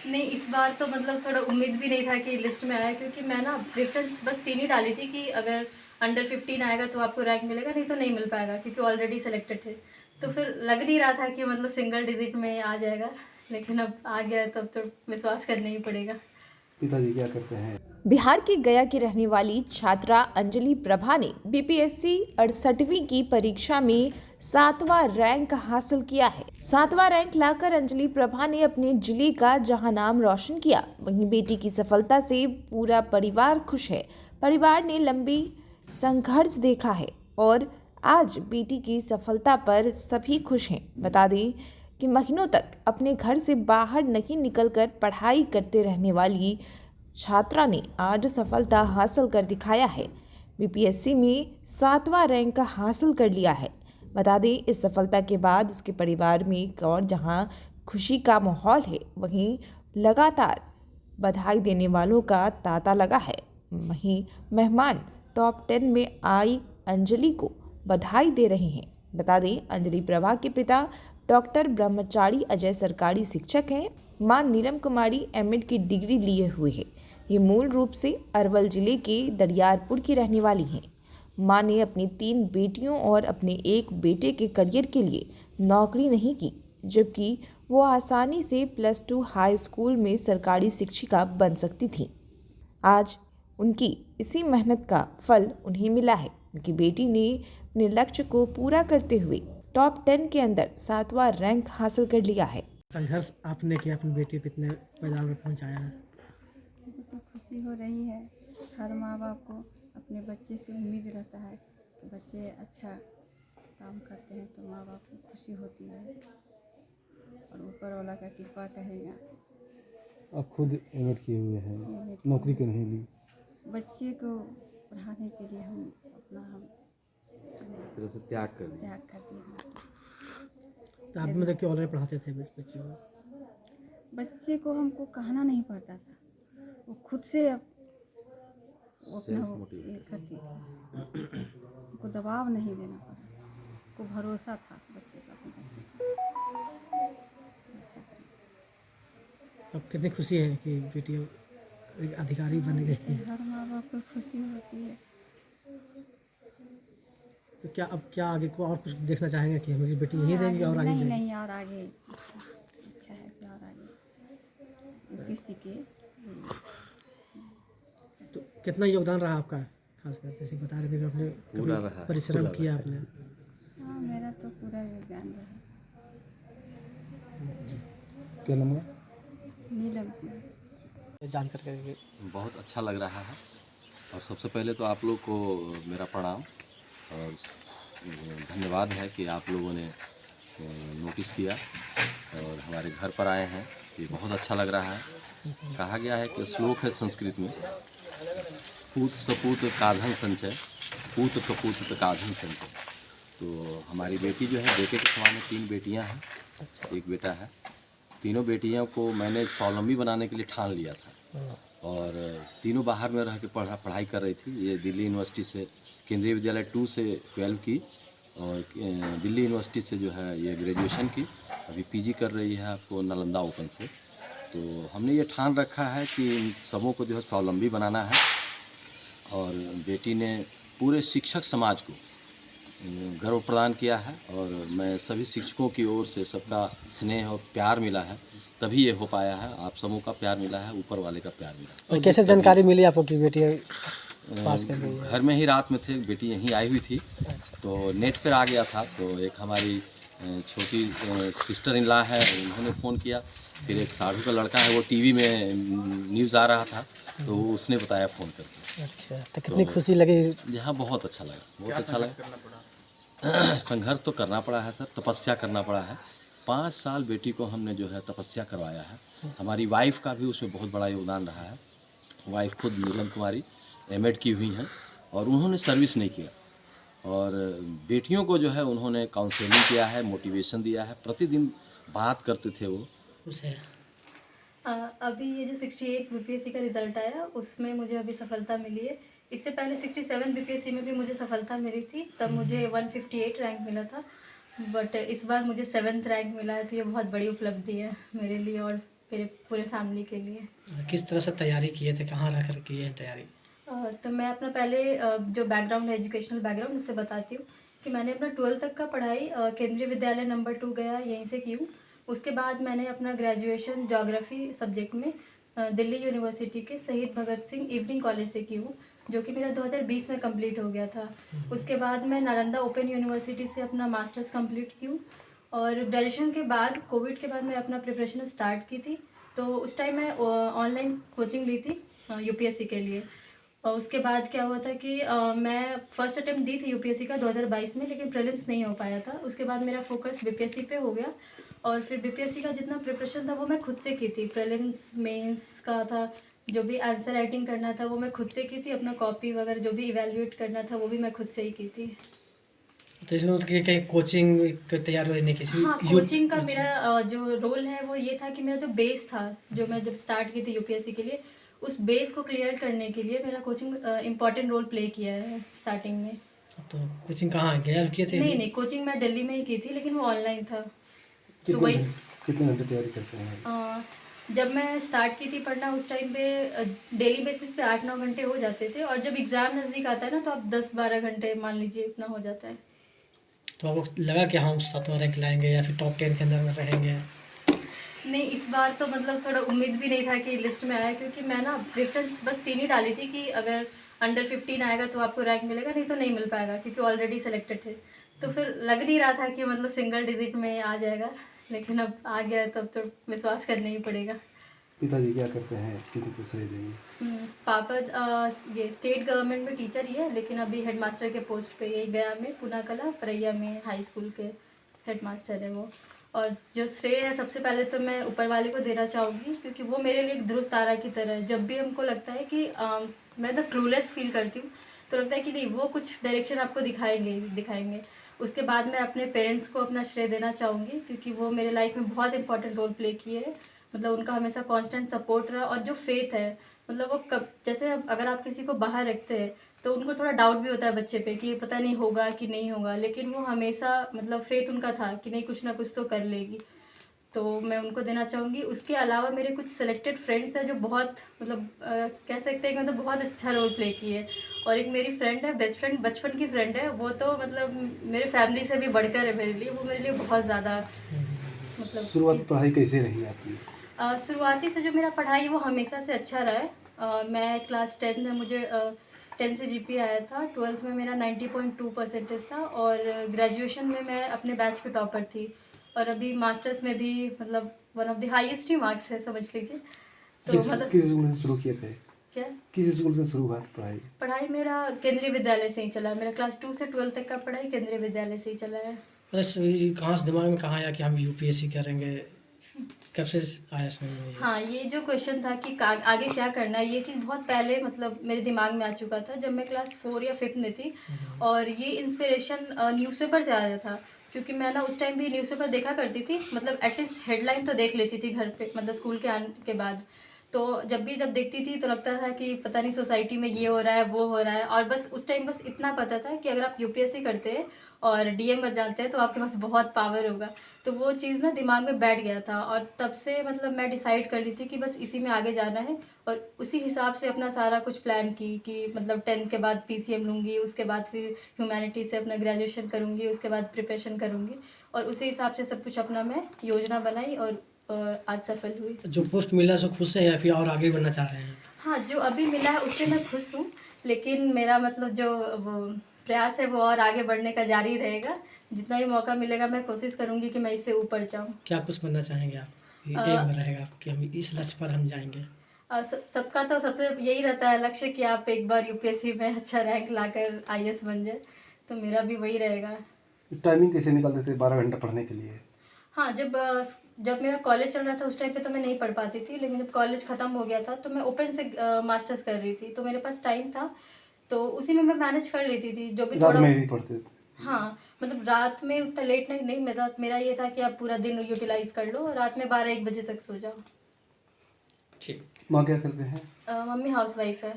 नहीं, इस बार तो मतलब थोड़ा उम्मीद भी नहीं था कि लिस्ट में आया, क्योंकि मैं ना प्रेफरेंस बस 3 ही डाली थी कि अगर अंडर 15 आएगा तो आपको रैंक मिलेगा, नहीं तो नहीं मिल पाएगा, क्योंकि ऑलरेडी सेलेक्टेड थे। तो फिर लग नहीं रहा था कि मतलब सिंगल डिजिट में आ जाएगा, लेकिन अब आ गया तो अब तो विश्वास करना ही पड़ेगा। पिताजी क्या करते हैं? बिहार की गया की रहने वाली छात्रा अंजलि प्रभा ने बीपीएससी 68वीं की परीक्षा में 7वां रैंक हासिल किया है। 7वां रैंक लाकर अंजलि प्रभा ने अपने जिले का जहां नाम रोशन किया, वहीं बेटी की सफलता से पूरा परिवार खुश है। परिवार ने लंबी संघर्ष देखा है और आज बेटी की सफलता पर सभी खुश हैं। बता दें कि महीनों तक अपने घर से बाहर नहीं निकलकर पढ़ाई करते रहने वाली छात्रा ने आज सफलता हासिल कर दिखाया है। बीपीएससी में 7वां रैंक हासिल कर लिया है। बता दें, इस सफलता के बाद उसके परिवार में एक और जहां खुशी का माहौल है, वहीं लगातार बधाई देने वालों का तांता लगा है। वहीं मेहमान टॉप 10 में आई अंजलि को बधाई दे रहे हैं। बता दें, अंजलि प्रभा के पिता डॉक्टर ब्रह्मचारी अजय सरकारी शिक्षक हैं। मां नीलम कुमारी एमएड की डिग्री लिए हुए हैं। ये मूल रूप से अरवल जिले के दरियारपुर की रहने वाली हैं। मां ने अपनी 3 बेटियों और अपने 1 बेटे के करियर के लिए नौकरी नहीं की, जबकि वो आसानी से +2 हाई स्कूल में सरकारी शिक्षिका बन सकती थी। आज उनकी इसी मेहनत का फल उन्हें मिला है। उनकी बेटी ने अपने लक्ष्य को पूरा करते हुए टॉप 10 के अंदर 7वां रैंक हासिल कर लिया है। संघर्ष आपने किया अपनी बेटी को इतने पैदावार में पहुंचाया है। मुझे तो खुशी हो रही है। हर माँ बाप को अपने बच्चे से उम्मीद रहता है कि बच्चे अच्छा काम करते हैं तो माँ बाप को खुशी होती है और ऊपर वाला का कृपा कहेगा। आप खुद एमएड किए हुए हैं, नौकरी क्यों नहीं ली? बच्चे को पढ़ाने के लिए हम तरह से त्याग कर दिया। त्याग कर दिए। तो आप मतलब कि ऑलरेडी पढ़ाते थे बच्चे को? बच्चे को हमको कहना नहीं पड़ता था, वो खुद से वो अपना ये करती थी। उनको दबाव नहीं देना पड़ा, को भरोसा था बच्चे का, अपने बच्चे का अच्छा करें। अब कितनी खुशी है कि बेटी एक अधिकारी बन गई। हर माँ बाप को खुशी होती है। तो क्या अब क्या आगे को और कुछ देखना चाहेंगे कि मेरी बेटी यही रहेगी और आगे नहीं जाएगी? नहीं, और आगे इच्छा है कि और आगे किसी के। तो कितना योगदान रहा आपका, खासकर जैसे बता रहे थे कि आपने पूरा रहा, परिश्रम पूरा किया रहा। आपने? हाँ, मेरा तो पूरा योगदान रहा। क्या नाम है? नीलम कुमार। जानकर के बहुत अच्छा लग रहा है और सबसे पहले तो आप लोग को मेरा प्रणाम और धन्यवाद है कि आप लोगों ने नोटिस किया और हमारे घर पर आए हैं। ये बहुत अच्छा लग रहा है। कहा गया है कि श्लोक है संस्कृत में, पूत सपूत काधन संचय, पूत कपूत काधन संचय। तो हमारी बेटी जो है, बेटे के समान में 3 बेटियां हैं, एक बेटा है। तीनों बेटियों को मैंने स्वावलंबी बनाने के लिए ठान लिया था और तीनों बाहर में रह के पढ़ाई कर रही थी। ये दिल्ली यूनिवर्सिटी से केंद्रीय विद्यालय 2 से 12 की और दिल्ली यूनिवर्सिटी से जो है ये ग्रेजुएशन की, अभी पीजी कर रही है आपको नालंदा ओपन से। तो हमने ये ठान रखा है कि इन सबों को जो है स्वावलंबी बनाना है और बेटी ने पूरे शिक्षक समाज को गर्व प्रदान किया है और मैं सभी शिक्षकों की ओर से सबका स्नेह और प्यार मिला है, तभी ये हो पाया है। आप सबों का प्यार मिला है, ऊपर वाले का प्यार मिला है। और कैसे जानकारी मिली आपको कि बेटी पास कर गई है? घर में ही रात में थे, बेटी यहीं आई हुई थी तो नेट पर आ गया था। तो एक हमारी छोटी सिस्टर इन लॉ है, उन्होंने फ़ोन किया। फिर एक साधु का लड़का है, वो टीवी में न्यूज़ आ रहा था तो उसने बताया फ़ोन करके। अच्छा, तो कितनी खुशी लगी? यहाँ बहुत अच्छा लगा, बहुत अच्छा लगा। संघर्ष तो करना पड़ा है सर, तपस्या करना पड़ा है। 5 साल बेटी को हमने जो है तपस्या करवाया है। हमारी वाइफ का भी उसमें बहुत बड़ा योगदान रहा है। वाइफ खुद नीलम कुमारी एमएड की हुई हैं और उन्होंने सर्विस नहीं किया और बेटियों को जो है उन्होंने काउंसलिंग किया है, मोटिवेशन दिया है, प्रतिदिन बात करते थे वो। अभी ये जो 68 बीपीएससी का रिज़ल्ट आया उसमें मुझे अभी सफलता मिली है। इससे पहले 67 बीपीएससी में भी मुझे सफलता मिली थी, तब मुझे 158 रैंक मिला था, बट इस बार मुझे 7th रैंक मिला है। तो ये बहुत बड़ी उपलब्धि है मेरे लिए और मेरे पूरे फैमिली के लिए। किस तरह से तैयारी किए थे, कहाँ रह कर किए हैं तैयारी? तो मैं अपना पहले जो बैकग्राउंड है, एजुकेशनल बैकग्राउंड, उससे बताती हूँ कि मैंने अपना 12th तक का पढ़ाई केंद्रीय विद्यालय नंबर 2 गया यहीं से की हूँ। उसके बाद मैंने अपना ग्रेजुएशन ज्योग्राफी सब्जेक्ट में दिल्ली यूनिवर्सिटी के शहीद भगत सिंह इवनिंग कॉलेज से की हूँ, जो कि मेरा 2020 में कंप्लीट हो गया था। उसके बाद मैं नालंदा ओपन यूनिवर्सिटी से अपना मास्टर्स कंप्लीट की हूँ, और ग्रेजुएशन के बाद कोविड के बाद मैं अपना प्रिपरेशन स्टार्ट की थी। तो उस टाइम मैं ऑनलाइन कोचिंग ली थी यूपीएससी के लिए। और उसके बाद क्या हुआ था कि मैं फर्स्ट अटेम्प्ट दी थी यूपीएससी का 2022 में, लेकिन प्रीलिम्स नहीं हो पाया था। उसके बाद मेरा फोकस बीपीएससी पे हो गया, और फिर बीपीएससी का जितना प्रिपरेशन था वो मैं खुद से की थी। प्रीलिम्स मेंस का था, जो भी आंसर राइटिंग करना था वो मैं खुद से की थी। अपना कॉपी वगैरह जो भी इवेल्युएट करना था वो भी मैं खुद से ही की थी। तो इसमें मतलब कि कहीं कोचिंग की तैयारी नहीं की? हाँ, कोचिंग का मेरा जो रोल है वो ये था कि मेरा जो बेस था, जो मैं जब स्टार्ट की थी यूपीएससी के लिए, उस बेस को क्लियर करने के लिए मेरा कोचिंग इम्पॉर्टेंट रोल प्ले किया है स्टार्टिंग में। तो कोचिंग कहाँ गया किए थे? नहीं, कोचिंग मैं दिल्ली में ही की थी, लेकिन वो ऑनलाइन था। तो कितने वही कितने घंटे तैयारी करते हैं? जब मैं स्टार्ट की थी पढ़ना उस टाइम पे डेली बेसिस पे 8-9 घंटे हो जाते थे, और जब एग्ज़ाम नज़दीक आता है ना तो आप 10-12 घंटे मान लीजिए इतना हो जाता है। तो आपको लगा कि हम 7वां रैंक लाएंगे या फिर टॉप 10 के अंदर में रहेंगे? नहीं, इस बार तो मतलब थोड़ा उम्मीद भी नहीं था कि लिस्ट में आया, क्योंकि मैं ना रेफरेंस बस 3 ही डाली थी कि अगर अंडर 15 आएगा तो आपको रैंक मिलेगा, नहीं तो नहीं मिल पाएगा, क्योंकि ऑलरेडी सेलेक्टेड थे। तो फिर लग नहीं रहा था कि मतलब सिंगल डिजिट में आ जाएगा, लेकिन अब आ गया तब तो विश्वास करना ही पड़ेगा। पिताजी क्या करते हैं, कितनी को श्रेय देंगे? पापा ये स्टेट गवर्नमेंट में टीचर ही है, लेकिन अभी हेडमास्टर के पोस्ट पे यही गया में पुना कला परैया में हाई स्कूल के हेडमास्टर है वो। और जो श्रेय है सबसे पहले तो मैं ऊपर वाले को देना चाहूँगी, क्योंकि वो मेरे लिए एक ध्रुव तारा की तरह है। जब भी हमको लगता है कि मैं तो क्लूलेस फील करती हूँ, तो लगता है कि नहीं, वो कुछ डायरेक्शन आपको दिखाएंगे। उसके बाद मैं अपने पेरेंट्स को अपना श्रेय देना चाहूँगी, क्योंकि वो मेरे लाइफ में बहुत इंपॉर्टेंट रोल प्ले किए है। मतलब उनका हमेशा कांस्टेंट सपोर्ट रहा, और जो फेथ है, मतलब वो कब, जैसे अगर आप किसी को बाहर रखते हैं तो उनको थोड़ा डाउट भी होता है बच्चे पे कि पता नहीं होगा कि नहीं होगा, लेकिन वो हमेशा मतलब फेथ उनका था कि नहीं, कुछ ना कुछ तो कर लेगी। तो मैं उनको देना चाहूँगी। उसके अलावा मेरे कुछ सिलेक्टेड फ्रेंड्स हैं जो बहुत मतलब कह सकते हैं कि मतलब बहुत अच्छा रोल प्ले किए है। और एक मेरी फ्रेंड है, बेस्ट फ्रेंड, बचपन की फ्रेंड है, वो तो मतलब मेरे फैमिली से भी बढ़कर है मेरे लिए। वो मेरे लिए बहुत ज़्यादा मतलब शुरुआत पढ़ाई कैसे रही आपकी? शुरुआती से जो मेरा पढ़ाई वो हमेशा से अच्छा रहा है। मैं क्लास 10 में मुझे 10 से जीपीए आया था, 12th में मेरा 90.2% था, और ग्रेजुएशन में मैं अपने बैच के टॉपर थी, और अभी मास्टर्स में भी मतलब one of the highest he marks है, समझ लीजिए। तो मतलब किस स्कूल से शुरू किए थे? क्या किस स्कूल से शुरू हुआ पढ़ाई? पढ़ाई मेरा केंद्रीय विद्यालय से ही चला है। मेरा क्लास 2 से 12 तक का पढ़ाई केंद्रीय विद्यालय से ही चला है। बस ये कहाँ से दिमाग में कहाँ आया कि हम यूपीएससी करेंगे? कब से आया समझ में? हाँ, ये जो क्वेश्चन था कि आगे क्या करना है, ये चीज़ बहुत पहले मतलब मेरे दिमाग में आ चुका था, जब मैं क्लास 4 या 5 में थी। और ये इंस्पिरेशन न्यूज़पेपर से आया था, क्योंकि मैं ना उस टाइम भी न्यूज़पेपर देखा करती थी, मतलब एटलीस्ट हेडलाइन तो देख लेती थी घर पे, मतलब स्कूल के आने के बाद। तो जब देखती थी तो लगता था कि पता नहीं सोसाइटी में ये हो रहा है, वो हो रहा है, और बस उस टाइम बस इतना पता था कि अगर आप यूपीएससी करते हैं और डीएम बन जाते हैं तो आपके पास बहुत पावर होगा। तो वो चीज़ ना दिमाग में बैठ गया था, और तब से मतलब मैं डिसाइड कर ली थी कि बस इसी में आगे जाना है, और उसी हिसाब से अपना सारा कुछ प्लान की कि मतलब 10th के बाद पीसीएम लूँगी, उसके बाद फिर ह्यूमैनिटी से अपना ग्रेजुएशन करूँगी, उसके बाद प्रिपरेशन करूँगी, और उसी हिसाब से सब कुछ अपना मैं योजना बनाई, और आज सफल हुई। जो पोस्ट मिला सो खुश है या फिर और आगे बढ़ना चाह रहे हैं? हाँ, जो अभी मिला है उससे मैं खुश हूँ, लेकिन मेरा मतलब जो वो प्रयास है वो और आगे बढ़ने का जारी रहेगा। जितना भी मौका मिलेगा मैं कोशिश करूँगी कि मैं इससे ऊपर जाऊँ। क्या कुछ बनना चाहेंगे आप? ये एम रहेगा आपको कि हम इस लक्ष्य पर हम जाएंगे? सबका तो सबसे यही रहता है लक्ष्य कि आप एक बार यूपीएससी में अच्छा रैंक लाकर आईएएस बन जाए, तो मेरा भी वही रहेगा। टाइमिंग कैसे निकालते थे 12 घंटा पढ़ने के लिए? हाँ, जब मेरा कॉलेज चल रहा था उस टाइम पे तो मैं नहीं पढ़ पाती थी, लेकिन जब कॉलेज ख़त्म हो गया था तो मैं ओपन से मास्टर्स कर रही थी, तो मेरे पास टाइम था, तो उसी में मैं मैनेज कर लेती थी जो भी रात थोड़ा। में भी पढ़ते थे? हाँ, मतलब रात में उतना लेट नहीं, मेरा ये था कि आप पूरा दिन यूटिलाइज कर लो, और रात में 12-1 बजे तक सो जाओ। ठीक। माँ क्या करते हैं? मम्मी हाउसवाइफ है।